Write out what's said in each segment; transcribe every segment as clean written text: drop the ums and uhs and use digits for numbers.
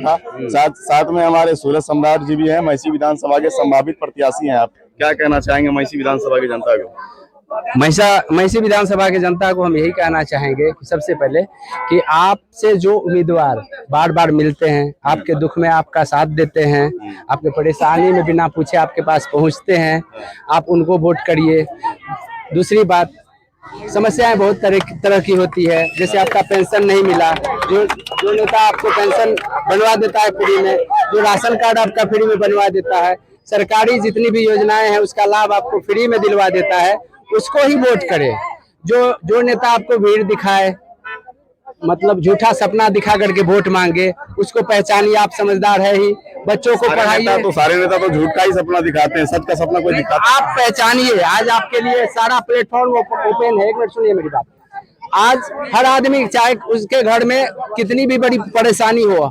था। साथ में हमारे सूरज सम्राट जी भी हैं, महिषी विधानसभा के संभावित प्रत्याशी हैं। आप क्या कहना चाहेंगे महिषी विधानसभा की जनता को? महिषी विधानसभा की जनता को हम यही कहना चाहेंगे कि सबसे पहले कि आपसे जो उम्मीदवार बार बार मिलते हैं, आपके दुख में आपका साथ देते हैं, आपके परेशानी में बिना पूछे आपके पास पहुंचते हैं, आप उनको वोट करिए। दूसरी बात, समस्याएं बहुत तरह की होती है। जैसे आपका पेंशन नहीं मिला, जो नेता आपको पेंशन बनवा देता है फ्री में, जो राशन कार्ड आपका फ्री में बनवा देता है, सरकारी जितनी भी योजनाएं हैं उसका लाभ आपको फ्री में दिलवा देता है, उसको ही वोट करें। जो नेता आपको भीड़ दिखाए, मतलब झूठा सपना दिखा करके वोट मांगे, उसको पहचानिए। आप समझदार है ही, बच्चों को पढ़ाइए। तो सारे नेता तो झूठ का ही सपना दिखाते हैं, सच का सपना कोई दिखाता। आप पहचानिए, आज आपके लिए सारा प्लेटफॉर्म ओपन है। एक मिनट सुनिए मेरी बात। आज हर आदमी, चाहे उसके घर में कितनी भी बड़ी परेशानी हो,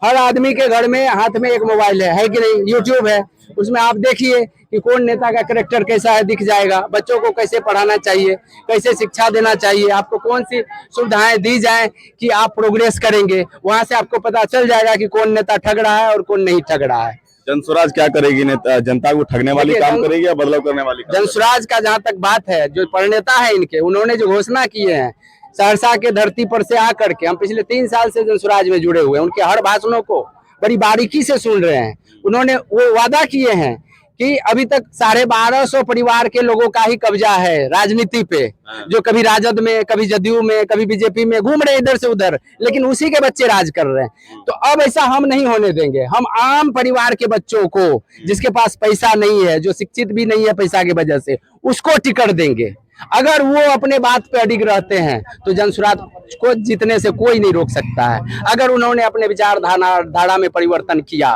हर आदमी के घर में हाथ में एक मोबाइल है कि नहीं? यूट्यूब है, उसमें आप देखिए कि कौन नेता का कैरेक्टर कैसा है, दिख जाएगा। बच्चों को कैसे पढ़ाना चाहिए, कैसे शिक्षा देना चाहिए, आपको कौन सी सुविधाएं दी जाए कि आप प्रोग्रेस करेंगे, वहां से आपको पता चल जाएगा कि कौन नेता ठग रहा है और कौन नहीं ठग रहा है। जनसुराज क्या करेगी? नेता जनता को ठगने वाली काम करेगी या बदलाव करने वाली? जनसुराज का जहां तक बात है, जो प्रणेता है इनके, उन्होंने जो घोषणा किए हैं सहरसा के धरती पर से आकर के, हम पिछले 3 साल से जनसुराज में जुड़े हुए हैं, उनके हर भाषणों को बड़ी बारीकी से सुन रहे हैं। उन्होंने वो वादा किए हैं कि अभी तक 1250 परिवार के लोगों का ही कब्जा है राजनीति पे, जो कभी राजद में, कभी जदयू में, कभी बीजेपी में घूम रहे इधर से उधर, लेकिन उसी के बच्चे राज कर रहे हैं। तो अब ऐसा हम नहीं होने देंगे। हम आम परिवार के बच्चों को, जिसके पास पैसा नहीं है, जो शिक्षित भी नहीं है पैसा की वजह से, उसको टिकट देंगे। अगर वो अपने बात पे अडिग रहते हैं तो जनसुराज को जीतने से कोई नहीं रोक सकता है। अगर उन्होंने अपने विचारधारा में परिवर्तन किया,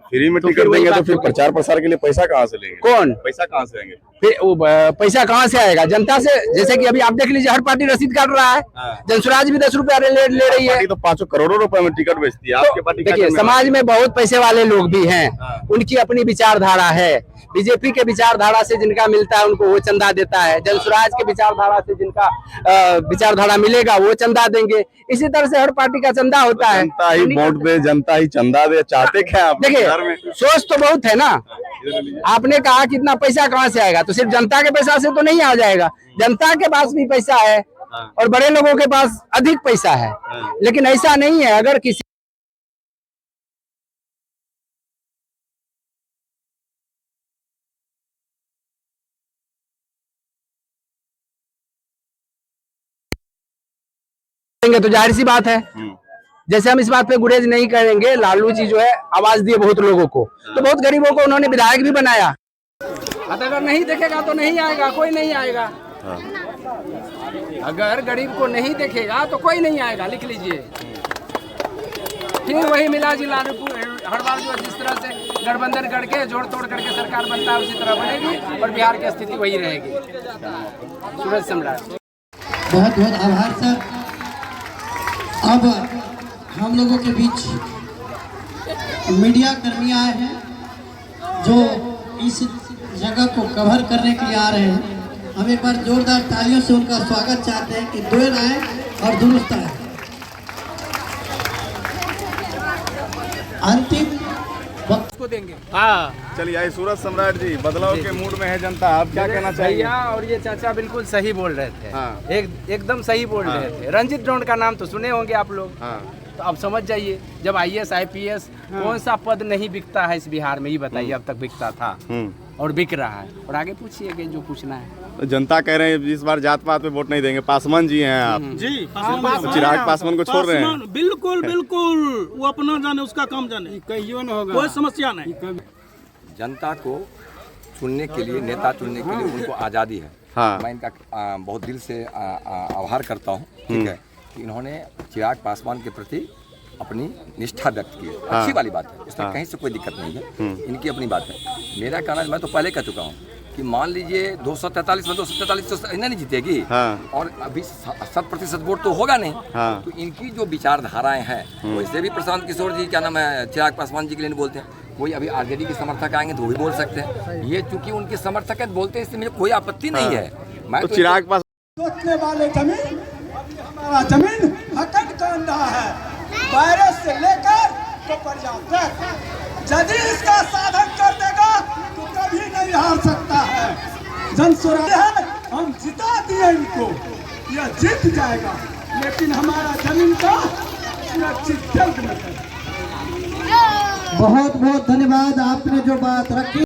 फ्री में टिकट देंगे तो फिर प्रचार प्रसार के लिए पैसा कहाँ से लेंगे? कौन पैसा कहाँ से देंगे? फिर वो पैसा कहाँ से आएगा? जनता से। जैसे कि अभी आप देख लीजिए, हर पार्टी रसीद काट रहा है। जनसुराज भी 10 रुपया ले रही है। तो 500 करोड़ों रुपए में टिकट बेचती है आपके पार्टी। देखिए, समाज में बहुत पैसे वाले लोग भी हैं, उनकी अपनी विचारधारा है। बीजेपी के विचारधारा से जिनका मिलता है उनको वो चंदा देता है, जनसुराज के विचारधारा से जिनका विचारधारा मिलेगा वो चंदा देंगे। इसी तरह से हर पार्टी का चंदा होता है। जनता ही वोट दे, जनता ही चंदा दे, चाहते क्या आप? देखिए, सोच तो बहुत है ना। आपने कहा कि इतना पैसा कहाँ से आएगा, तो सिर्फ जनता के पैसा से तो नहीं आ जाएगा। जनता के पास भी पैसा है और बड़े लोगों के पास अधिक पैसा है, लेकिन ऐसा नहीं है। अगर किसी तो जाहिर सी बात है, जैसे हम इस बात पे गुरेज नहीं करेंगे, लालू जी जो है आवाज दिए बहुत लोगों को, तो बहुत गरीबों को उन्होंने विधायक भी बनाया। अगर नहीं देखेगा तो नहीं आएगा, कोई नहीं आएगा। अगर गरीब को नहीं देखेगा तो कोई नहीं आएगा, लिख लीजिए। फिर वही मिला जुला हर बार जो जिस तरह से गठबंधन करके जोड़ तोड़ करके सरकार बनता है उसी तरह बनेगी और बिहार की स्थिति वही रहेगी। सूरज सम्राट, बहुत बहुत आभार सर। अब हम लोगों के बीच मीडिया कर्मी आए हैं जो इस जगह को कवर करने के लिए आ रहे हैं। हम एक बार जोरदार तालियों से उनका स्वागत चाहते हैं कि दुरुस्त आए और दुरुस्त आए। अंतिम वक्त को देंगे। हाँ, चलिए आइए सूरज सम्राट जी, बदलाव के मूड में है जनता, आप क्या कहना चाहिए? भैया और ये चाचा बिल्कुल सही बोल रहे थे। हाँ। एकदम सही बोल रहे थे। रंजित ड्रोन का नाम तो सुने होंगे आप लोग। हाँ। तो अब समझ जाइए, जब IAS IPS कौन सा पद नहीं बिकता है इस बिहार में, ये बताइए। अब तक बिकता था और बिक रहा है। और आगे पूछिए कि जो पूछना है। तो जनता कह रहे हैं इस बार जात पात पे वोट नहीं देंगे। पासवान जी हैं आप जी, तो चिराग पासवान को छोड़ रहे हैं? बिल्कुल बिल्कुल, वो अपना जाने, उसका काम जाने, कहियो न होगा, कोई समस्या नहीं। जनता को चुनने के लिए, नेता चुनने के लिए उनको आज़ादी है। हाँ। मैं इनका बहुत दिल से आभार करता हूँ, ठीक है, कि इन्होंने चिराग पासवान के प्रति अपनी निष्ठा व्यक्त की है। अच्छी वाली बात है, इसमें कहीं से कोई दिक्कत नहीं है, इनकी अपनी बात है। मेरा कहना, मैं तो पहले कह चुका हूँ कि मान लीजिए 243 में 243 तो इन्हें नहीं जीतेगी। हाँ। और अभी 100% वोट तो होगा नहीं। हाँ। तो इनकी जो विचारधाराएं हैं, वैसे भी प्रशांत किशोर जी, क्या नाम है, चिराग पासवान जी के लिए नहीं बोलते हैं। कोई अभी RJD के समर्थक आएंगे तो वो भी बोल सकते हैं। ये चूंकि उनके समर्थक है, बोलते हैं, इससे मुझे कोई आपत्ति नहीं है। मैं तो चिराग पास सोचने वाले जमीन, हमारा जमीन हकन कान रहा है। वायरस से लेकर को पर्याप्त है। यदि इसका साधन कर देगा तो कभी नहीं हार सकता है। जनसुराज है, हम जिता दिए इनको, यह जीत जाएगा, लेकिन हमारा जमीन का सुरक्षित जल्द में। बहुत बहुत धन्यवाद, आपने जो बात रखी।